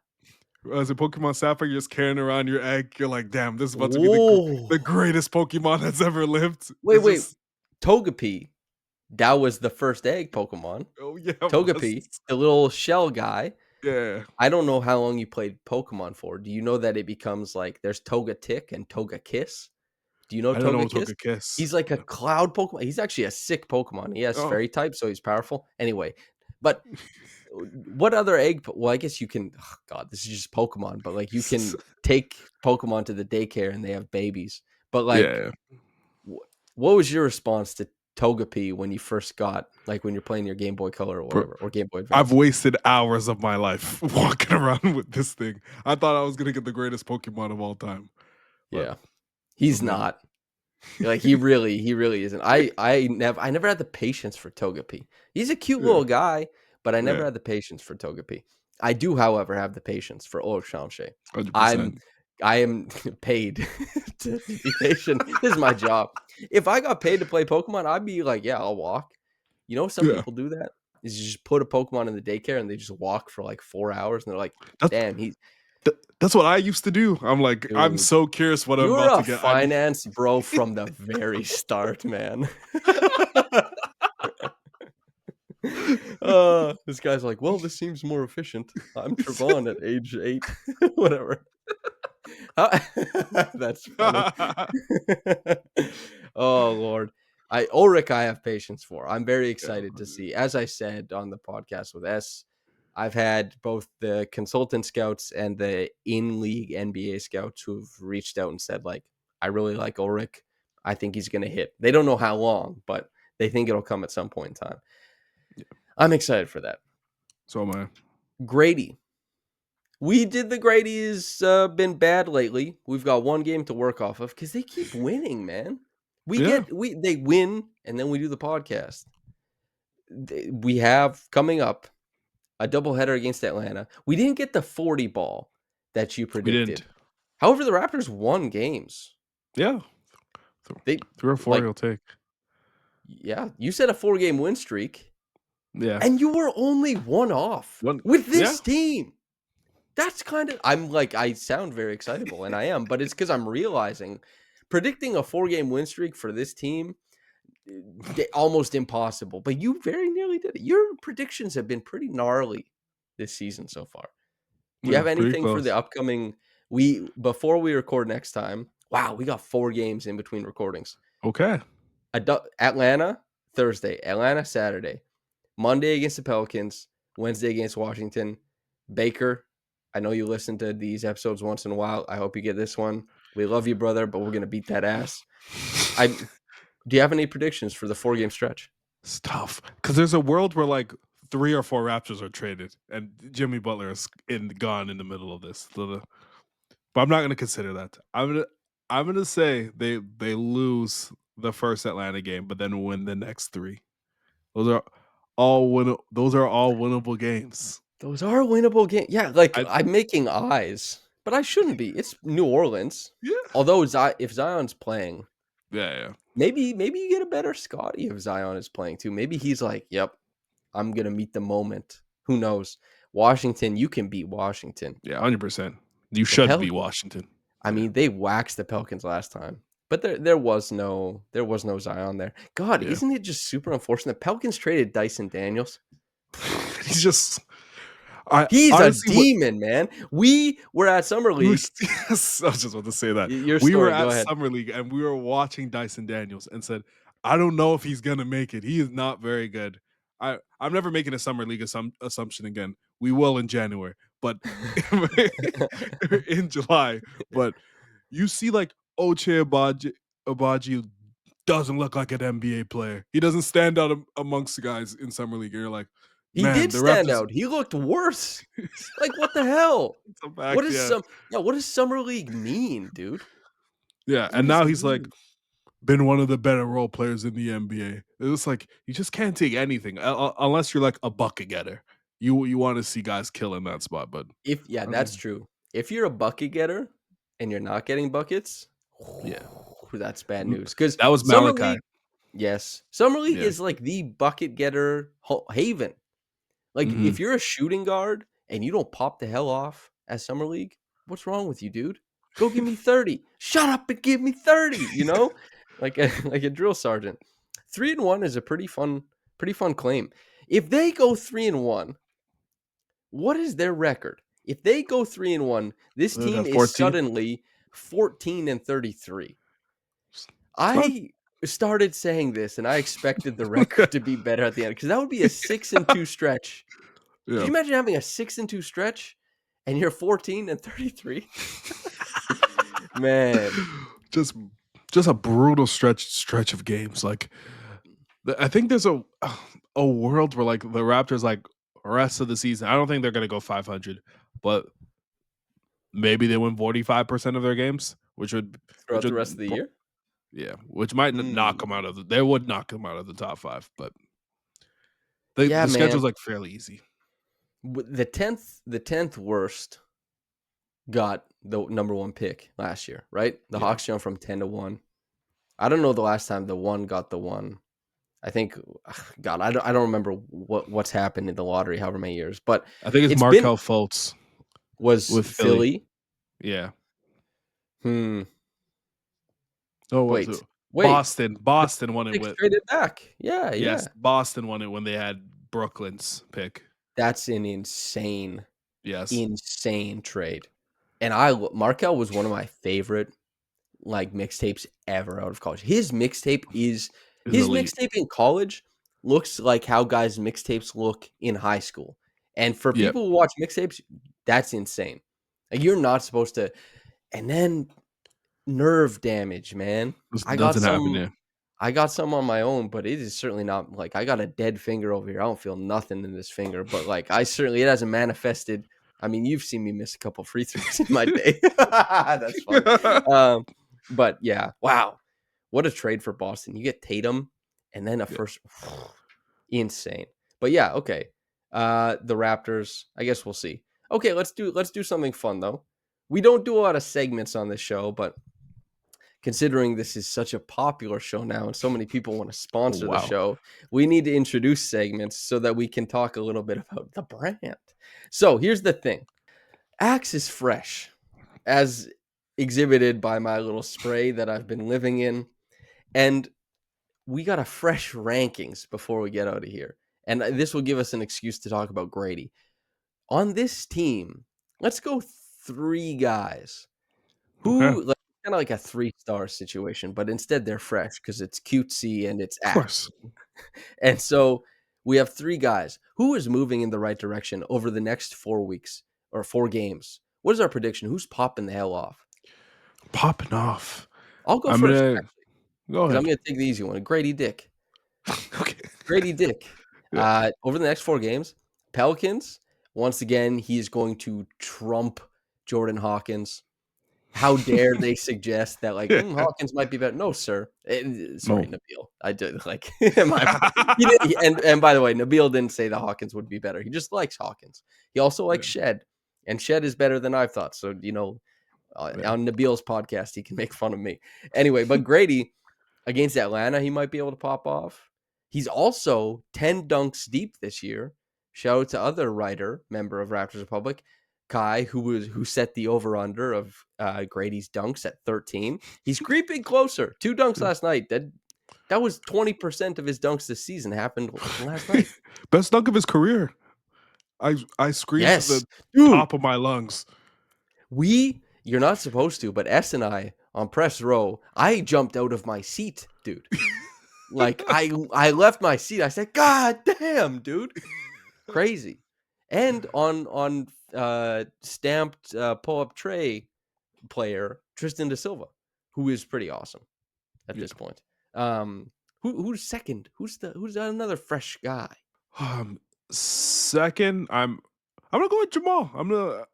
as a Pokemon Sapphire, you're just carrying around your egg. You're like, damn, this is about to be the Whoa. greatest Pokemon that's ever lived. It's Wait. just Togepi. That was the first egg Pokemon. oh yeah, it was. Togepi, the little shell guy. Yeah. I don't know how long you played Pokemon for. Do you know that it becomes like there's Togetic and Togekiss? Do you know I don't know Togekiss? Togekiss. He's like a cloud Pokemon. He's actually a sick Pokemon. He has Oh. fairy type, so he's powerful. Anyway, but what other egg? Well, I guess you can. Oh God, this is just Pokemon, but like you can take Pokemon to the daycare and they have babies. But like, Yeah. what was your response to Togepi when you first got, like, when you're playing your Game Boy Color or Bro, whatever, or Game Boy I've Advance? wasted hours of my life walking around with this thing. I thought I was gonna get the greatest Pokemon of all time. But Yeah, he's no. not. Like, he really isn't. I never had the patience for Togepi. He's a cute Yeah. little guy, but I never Yeah. had the patience for Togepi. I do, however, have the patience for Ulrich Chomche. 100%. I am paid to be patient. This is my job. If I got paid to play Pokemon, I'd be like, yeah, I'll walk. Some Yeah. people do that. Is you just put a Pokemon in the daycare and they just walk for like 4 hours and they're like, That's damn, that's what I used to do. I'm like, I'm dude. so curious what I'm You're about a to get. I need finance bro from the very start, man. This guy's like, well, this seems more efficient. I'm Trevon at age 8. Whatever. That's funny. Oh Lord. Ulrich, I have patience for. I'm very excited to see. As I said on the podcast with S, I've had both the consultant scouts and the in-league NBA scouts who've reached out and said, like, I really like Ulrich. I think he's going to hit. They don't know how long, but they think it'll come at some point in time. Yeah. I'm excited for that. So am I. Grady. We did the Grady's been bad lately. We've got one game to work off of because they keep winning, man. Yeah. They win, and then we do the podcast. We have coming up a doubleheader against Atlanta. We didn't get the 40 ball that you We predicted. didn't. However, the Raptors won games. Yeah. They 3 or 4 like, you'll take. yeah, you said a 4-game win streak, Yeah. and you were only one off One with yeah. this team. That's kind of, I'm like, I sound very excitable, and I am, but it's because I'm realizing predicting a 4-game win streak for this team, almost impossible. But you very nearly did it. Your predictions have been pretty gnarly this season so far. Do you Yeah, have pretty anything for the close. upcoming? Before we record next time. Wow, we got 4 games in between recordings. Okay. Atlanta Thursday, Atlanta Saturday, Monday against the Pelicans, Wednesday against Washington. Baker, I know you listen to these episodes once in a while. I hope you get this one. We love you, brother, but we're gonna beat that ass. Do you have any predictions for the 4-game stretch? It's tough because there's a world where like 3 or 4 Raptors are traded and Jimmy Butler is gone in the middle of this. But I'm not going to consider that. I'm gonna say they lose the first Atlanta game, but then win the next 3. Those are Those are all winnable games. Those are winnable games. Yeah, like, I I'm making eyes, but I shouldn't be. It's New Orleans. yeah Although if Zion's playing, yeah. maybe you get a better Scottie if Zion is playing too. Maybe he's like, yep, I'm going to meet the moment. Who knows? Washington, you can beat Washington. Yeah, 100%. You The should be Pelicans, Washington. I Yeah. mean, they waxed the Pelicans last time. But there was no Zion there. God, Yeah. isn't it just super unfortunate? The Pelicans traded Dyson Daniels. He's just I He's a honestly what demon, man. We were at Summer we were League. yes, I was just about to say that. Your We were story, go at ahead. Summer League and we were watching Dyson Daniels and said, I don't know if he's gonna make it. He is not very good. I'm never making a Summer League assumption again. We will in January, but in July. But you see, like Oche Abaji doesn't look like an NBA player. He doesn't stand out amongst the guys in Summer League. And you're like, He man, did the stand Raptors. out. He looked worse. Like, what the hell? It's a fact, yeah. What does Summer League mean, dude? Yeah, What and does now it he's like mean? been one of the better role players in the NBA. It's like you just can't take anything unless you're like a bucket getter. You want to see guys kill in that spot, but I That's mean, true. If you're a bucket getter and you're not getting buckets, yeah, that's bad news. Because that was Summer Malachi. League, yes, Summer League Yeah, is like the bucket getter haven. Like, hmm if you're a shooting guard and you don't pop the hell off at Summer League, what's wrong with you, dude? Go give me 30. Shut up and give me 30, Like a like a drill sergeant. 3-1 is a pretty fun claim. If they go 3-1, what is their record? If they go 3-1, this they're team at is 14. suddenly 14-33. It's not, I started saying this and I expected the record to be better at the end because that would be a 6-2 stretch. Could yeah, you imagine having a 6-2 stretch and you're 14-33? Man, just just a brutal stretch of games. Like I think there's a world where like the Raptors like rest of the season. I don't think they're gonna go 500, but maybe they win 45% of their games, which throughout the would rest of the year? yeah, which might knock them out Hmm. of they would knock them out of the top 5, but Yeah, the man. schedule's like fairly easy. The tenth worst got the number one pick last year, right? The Yeah. Hawks jumped from 10-1. I don't know the last time the one got the one. I think, God, I don't remember what's happened in the lottery, however many years, but I think it's it's been Markelle Fultz was with Philly. Philly. Yeah. Hmm. Oh, what was it? Wait, wait. Boston. The Boston won it Celtics with traded back. Yeah, yes, yeah. Boston won it when they had Brooklyn's pick. That's an insane, Yes. insane trade. And Markelle was one of my favorite like mixtapes ever out of college. His mixtape Is elite. in college looks like how guys' mixtapes look in high school. And for Yep. people who watch mixtapes, that's insane. Like, you're not supposed to. And then nerve damage, man. This I got doesn't happen some there. I got some on my own, but it is certainly not like I got a dead finger over here. I don't feel nothing in this finger, but like it hasn't manifested. I mean, you've seen me miss a couple free throws in my day. That's funny. But yeah, wow. What a trade for Boston. You get Tatum and then a Yeah. first insane. But yeah, okay. The Raptors, I guess we'll see. Okay, let's do something fun though. We don't do a lot of segments on this show, but considering this is such a popular show now and so many people want to Oh, sponsor the wow. show, we need to introduce segments so that we can talk a little bit about the brand. So here's the thing. Axe is fresh, as exhibited by my little spray that I've been living in. And we got a fresh rankings before we get out of here. And this will give us an excuse to talk about Grady. On this team, let's go 3 guys Okay. who, like, kind of like a 3-star situation, but instead they're fresh because it's cutesy and it's Of course. And so we have 3 guys. Who is moving in the right direction over the next 4 weeks or 4 games? What is our prediction? Who's popping the hell off? Popping off. I'll go I'm first, gonna actually, go because I'm ahead. going to take the easy one. Grady Dick. Okay. Grady Dick. Yeah. Over the next 4 games, Pelicans, once again, he's going to trump Jordan Hawkins. How dare they suggest that, like, Yeah. Hawkins might be better? No, sir. Sorry, No. Nabil. I did, like, and by the way, Nabil didn't say that Hawkins would be better. He just likes Hawkins. He also likes Shed, and Shed is better than I've thought. So, Yeah. on Nabil's podcast, he can make fun of me. Anyway, but Grady against Atlanta, he might be able to pop off. He's also 10 dunks deep this year. Shout out to other writer, member of Raptors Republic, Kai, who set the over-under of Grady's dunks at 13. He's creeping closer. 2 dunks last night. That was 20% of his dunks this season happened last night. Best dunk of his career. I screamed to Yes, the dude. top of my lungs. You're not supposed to, but S and I on press row, I jumped out of my seat, dude. Like I left my seat. I said, "God damn, dude." Crazy. And on stamped pull-up tray player Tristan da Silva, who is pretty awesome at Yeah. this point. Who's second? Who's another fresh guy? Second, I'm gonna go with Jamal. I'm gonna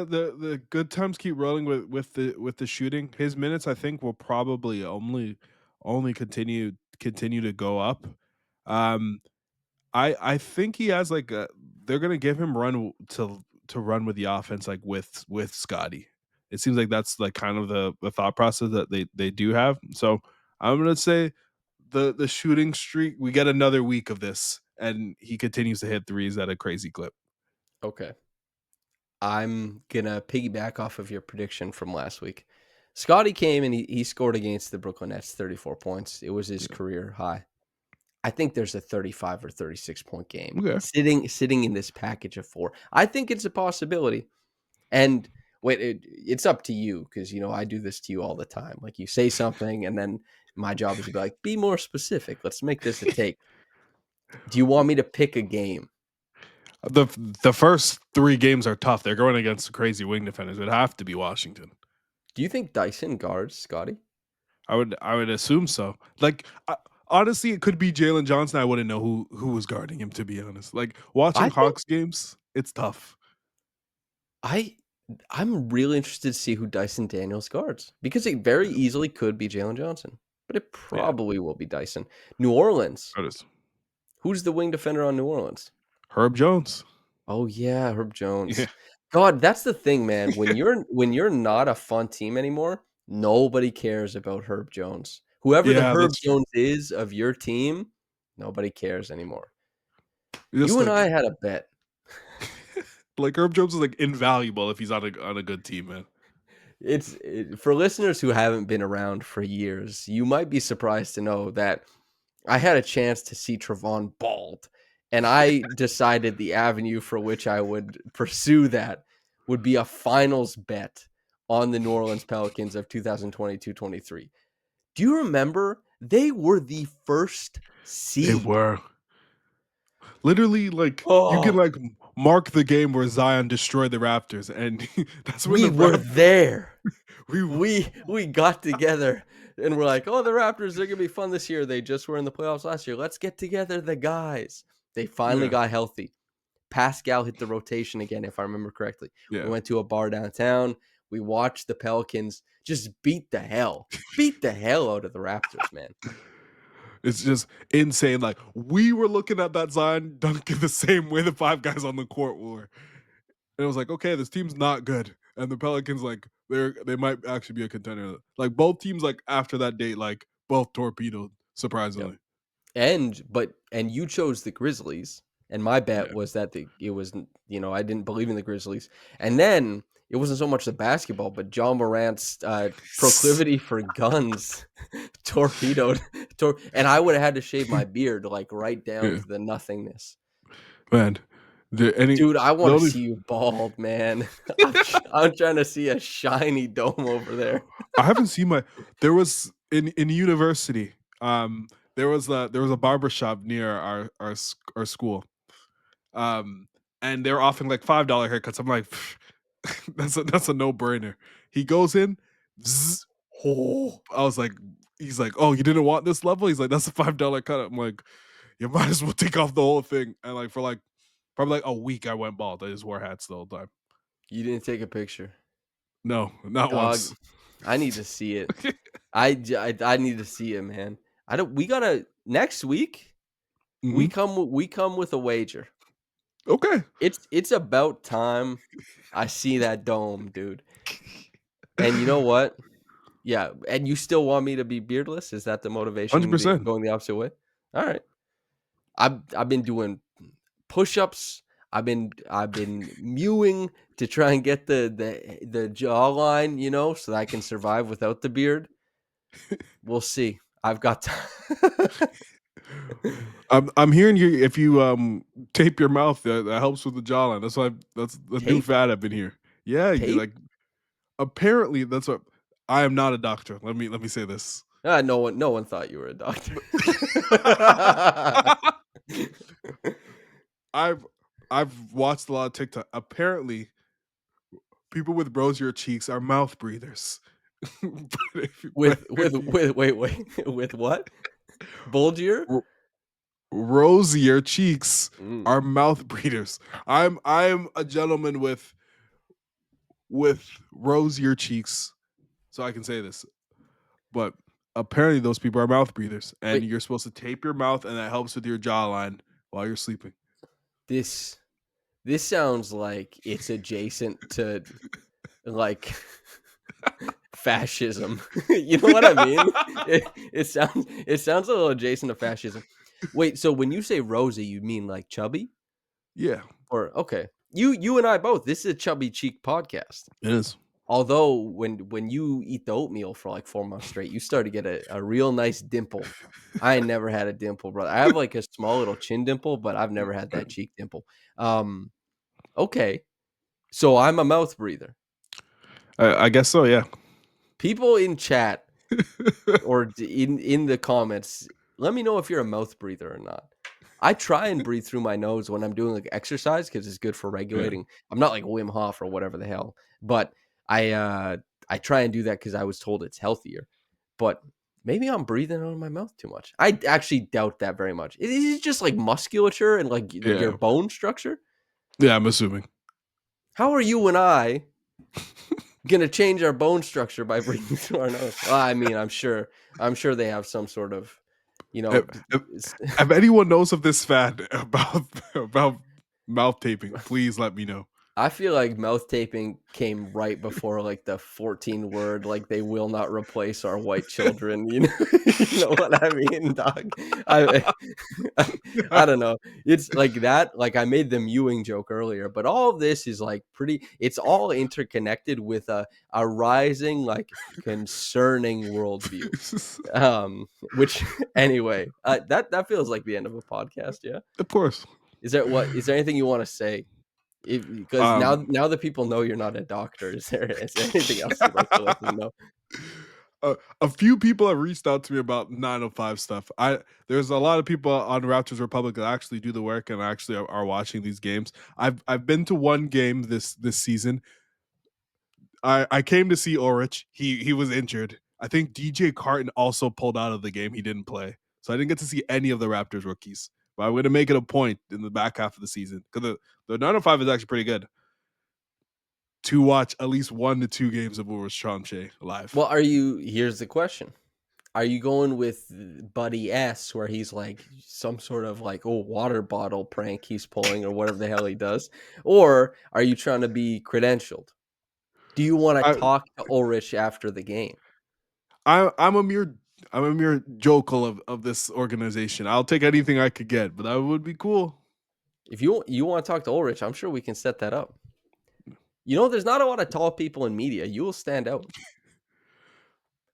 the good times keep rolling with the shooting. His minutes, I think, will probably only continue to go up. Um, I think he has like a they're gonna give him to run with the offense like with Scottie. It seems like that's like kind of the thought process that they do have. So I'm gonna say the shooting streak. We get another week of this, and he continues to hit threes at a crazy clip. Okay. I'm gonna piggyback off of your prediction from last week. Scottie came and he scored against the Brooklyn Nets 34 points. It was his Yeah. career high. I think there's a 35 or 36-point game Okay. sitting in this package of 4. I think it's a possibility. And wait, it's up to you because I do this to you all the time. Like you say something, and then my job is to be like, be more specific. Let's make this a take. Do you want me to pick a game? The the first 3 games are tough. They're going against crazy wing defenders. It would have to be Washington. Do you think Dyson guards Scottie? I would assume so. Like honestly, it could be Jalen Johnson. I wouldn't know who was guarding him to be honest. Like I watching think Hawks games, it's tough. I I'm really interested to see who Dyson Daniels guards because it very Yeah, easily could be Jalen Johnson, but it yeah, probably will be Dyson. New Orleans. that is Who's the wing defender on New Orleans? Herb Jones. Oh yeah, Herb Yeah, Jones. God, that's the thing, man. When you're not a fun team anymore, nobody cares about Herb Jones. Whoever the yeah, Herb that's true. Jones is of your team, nobody cares anymore. Just You and I had a bet. like Herb Jones is like invaluable if he's on a good team, man. For listeners who haven't been around for years, you might be surprised to know that I had a chance to see Trevon Bald, and I decided the avenue for which I would pursue that would be a finals bet on the New Orleans Pelicans of 2022-23. Do you remember they were the first They seed? were literally like you can Oh, like mark the game where Zion destroyed the Raptors, and that's when we the were Raptors there. we We got together and we're like, "Oh, the Raptors, they're gonna be fun this year. They just were in the playoffs last year. Let's get together, the guys." They finally yeah got healthy. Pascal hit the rotation again, if I remember correctly. We yeah. went to a bar downtown. We watched the Pelicans just beat the hell out of the Raptors, man. It's just insane. Like we were looking at that Zion dunk the same way the 5 guys on the court were, and it was like, okay, this team's not good, and the Pelicans like they might actually be a contender. Like both teams, like after that date, like both torpedoed Yep. surprisingly. And you chose the Grizzlies, and my bet Yeah, was that it was I didn't believe in the Grizzlies, and then it wasn't so much the basketball, but John Morant's proclivity for guns torpedoed, and I would have had to shave my beard like right down yeah, to the nothingness. man. Any Dude, I the want to only see you bald, man. I'm trying to see a shiny dome over there. I haven't seen my there was in university. Um, there was a barber shop near our school. Um, and they're offering like $5 haircuts. I'm like, that's a no brainer. He goes in, zzz, Oh, I was like, he's like, oh, you didn't want this level? He's like, that's a $5 cut. I'm like, you might as well take off the whole thing. And like for like probably like a week, I went bald. I just wore hats the whole time. you didn't take a picture, No, not dog. once. I need to see it. I need to see it, man. I don't. We gotta next week. We Mhm. come with a wager. Okay. It's about time I see that dome, dude. And you know what? Yeah, and you still want me to be beardless? Is that the motivation? The 100%. going the opposite way? All right. I've been doing push-ups. I've been mewing to try and get the jawline, so that I can survive without the beard. We'll see. I've got I'm hearing you. If you tape your mouth, that helps with the jawline. That's the new tape, fad I've been here. Yeah, you tape. like apparently that's what I am not a doctor. Let me say this. No one thought you were a doctor. But I've I've watched a lot of TikTok. Apparently, people with rosier cheeks are mouth breathers. with with if you with wait with what? Bulgier? ro- rosier cheeks Mm. are mouth breathers. I'm a gentleman with rosier cheeks, so I can say this. But apparently, those people are mouth breathers, and Wait, you're supposed to tape your mouth, and that helps with your jawline while you're sleeping. this this sounds like it's adjacent to like fascism. You know what I mean? It sounds a little adjacent to fascism. Wait, so when you say rosy, you mean like chubby? Yeah, Or okay. You and I both. This is a chubby cheek podcast. it is. Although when you eat the oatmeal for like 4 months straight, you start to get a real nice dimple. I ain't never had a dimple, brother. I have like a small little chin dimple, but I've never had that cheek dimple. Um, okay. So I'm a mouth breather. I guess so. Yeah. People in chat or in the comments, let me know if you're a mouth breather or not. I try and breathe through my nose when I'm doing like exercise because it's good for Yeah. regulating. I'm not like Wim Hof or whatever the hell, but I uh I try and do that because I was told it's healthier. But maybe I'm breathing out of my mouth too much. I actually doubt that very much. It is just like musculature and like your Yeah. bone structure. Yeah, I'm assuming. How are you and I gonna change our bone structure by breathing through our nose? Well, I mean, I'm sure they have some sort of, you If, know, if, if anyone knows of this fad about mouth taping, please let me know. I feel like mouth taping came right before like the 14 word, like they will not replace our white children. You know what I mean, dog? I, I don't know. It's like that. Like I made the mewing joke earlier, but all of this is like pretty. It's all interconnected with a rising, like concerning worldview. Which anyway, that feels like the end of a podcast. Yeah. Of course. Is there anything you want to say? Because Um, now that people know you're not a doctor, is there anything else you'd like to let them know? a few people have reached out to me about 905 stuff. There's a lot of people on Raptors Republic that actually do the work and actually are watching these games. I've been to one game this season. I came to see Ulrich. He was injured. I think DJ Carton also pulled out of the game. He didn't play, so I didn't get to see any of the Raptors rookies. But I'm going to make it a point in the back half of the season because the 905 is actually pretty good to watch at least 1 to 2 games of Ulrich Chomche live. Well, here's the question. Are you going with Buddy S, where he's like some sort of like water bottle prank he's pulling or whatever the hell he does? Or are you trying to be credentialed? Do you want to I, talk to Ulrich after the game? I'm a mere jokel of this organization. I'll take anything I could get, but that would be cool. If you want to talk to Ulrich, I'm sure we can set that up. There's not a lot of tall people in media. You will stand out.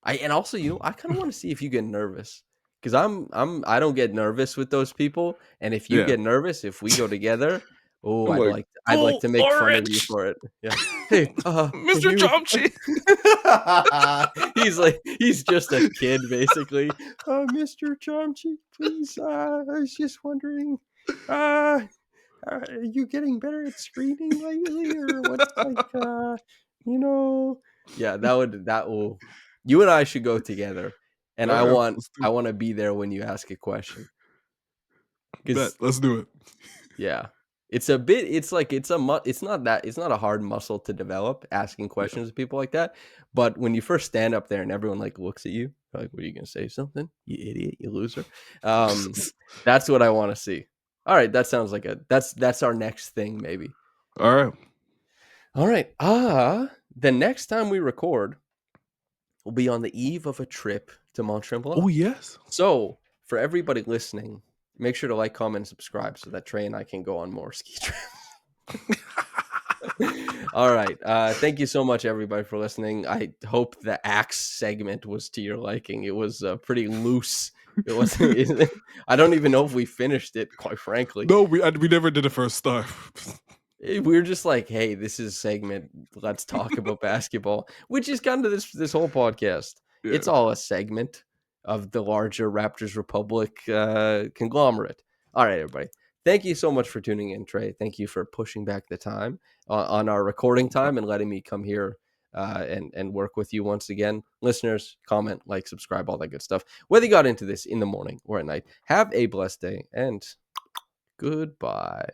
And also, I kind of want to see if you get nervous because I don't get nervous with those people. And if you Yeah. get nervous, if we go together, I'm like, I'd like go to make fun of you Ulrich, for it. Yeah. Hey, can Mr. you? Chomche. He's just a kid basically. Mr. Chomche, please. I was just wondering. Are you getting better at screening lately, or what's like? You know, yeah, that will. You and I should go together, and All I right, want let's do I it. want to be there when you ask a question Bet. because Let's do it. yeah, it's a bit. It's like it's not a hard muscle to develop asking Yeah. questions to people like that. But when you first stand up there and everyone like looks at you, like, "What are you gonna say? Something? You idiot! You loser!" Um, that's what I want to see. All right, that sounds like that's our next thing maybe. All right. All right. The next time we record will be on the eve of a trip to Mont Oh Tremblant. yes. So, for everybody listening, make sure to like, comment, and subscribe so that Tre and I can go on more ski trips. All right. Thank you so much, everybody, for listening. I hope the axe segment was to your liking. It was pretty loose. It wasn't. I don't even know if we finished it, quite frankly. No, we never did a first star. We were just like, hey, this is a segment. Let's talk about basketball, which is kind of this whole podcast. Yeah. It's all a segment of the larger Raptors Republic conglomerate. All right, everybody. Thank you so much for tuning in, Tre. Thank you for pushing back the time on our recording time and letting me come here and work with you once again. Listeners, comment, like, subscribe, all that good stuff. Whether you got into this in the morning or at night, have a blessed day and goodbye.